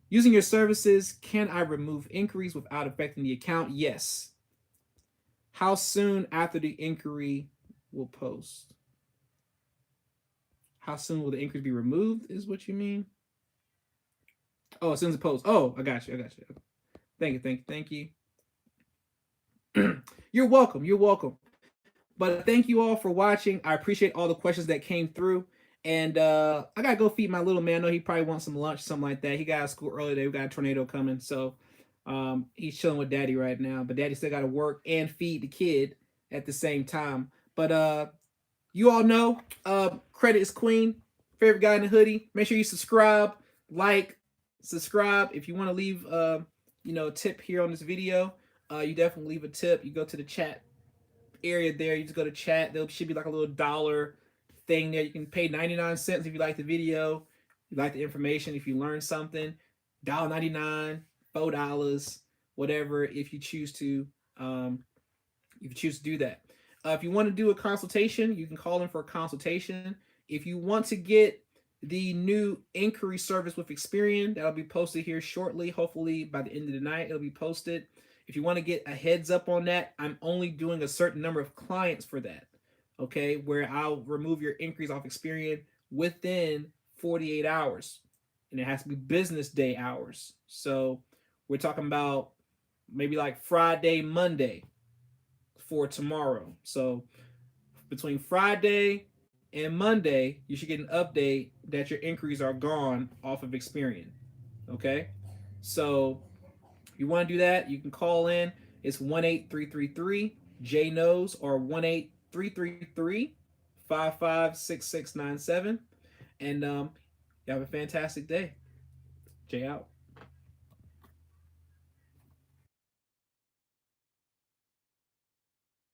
Using your services, can I remove inquiries without affecting the account? Yes. How soon after the inquiry will post? How soon will the inquiry be removed is what you mean? Oh, as soon as it posts. Oh, I got you. Thank you, thank you, thank you. You're welcome. You're welcome. But thank you all for watching. I appreciate all the questions that came through. And I gotta go feed my little man. I know he probably wants some lunch, something like that. He got out of school early today. We got a tornado coming, so he's chilling with daddy right now. But daddy still got to work and feed the kid at the same time. But you all know, credit is queen. Favorite guy in the hoodie. Make sure you subscribe, like, subscribe. If you want to leave, a tip here on this video, you definitely leave a tip. You go to the chat area there. You just go to chat. There should be like a little dollar thing there. You can pay 99 cents if you like the video, you like the information, if you learn something. $1.99, $4, whatever. If you choose to, do that. If you want to do a consultation, you can call in for a consultation. If you want to get the new inquiry service with Experian, that'll be posted here shortly. Hopefully by the end of the night, it'll be posted. If you want to get a heads up on that, I'm only doing a certain number of clients for that. Okay, where I'll remove your inquiries off Experian within 48 hours. And it has to be business day hours. So we're talking about maybe like Friday, Monday for tomorrow. So between Friday and Monday, you should get an update that your inquiries are gone off of Experian. Okay? So if you want to do that, you can call in. It's 1-8333 J knows or 1-8333 556697. And you have a fantastic day. Jay out.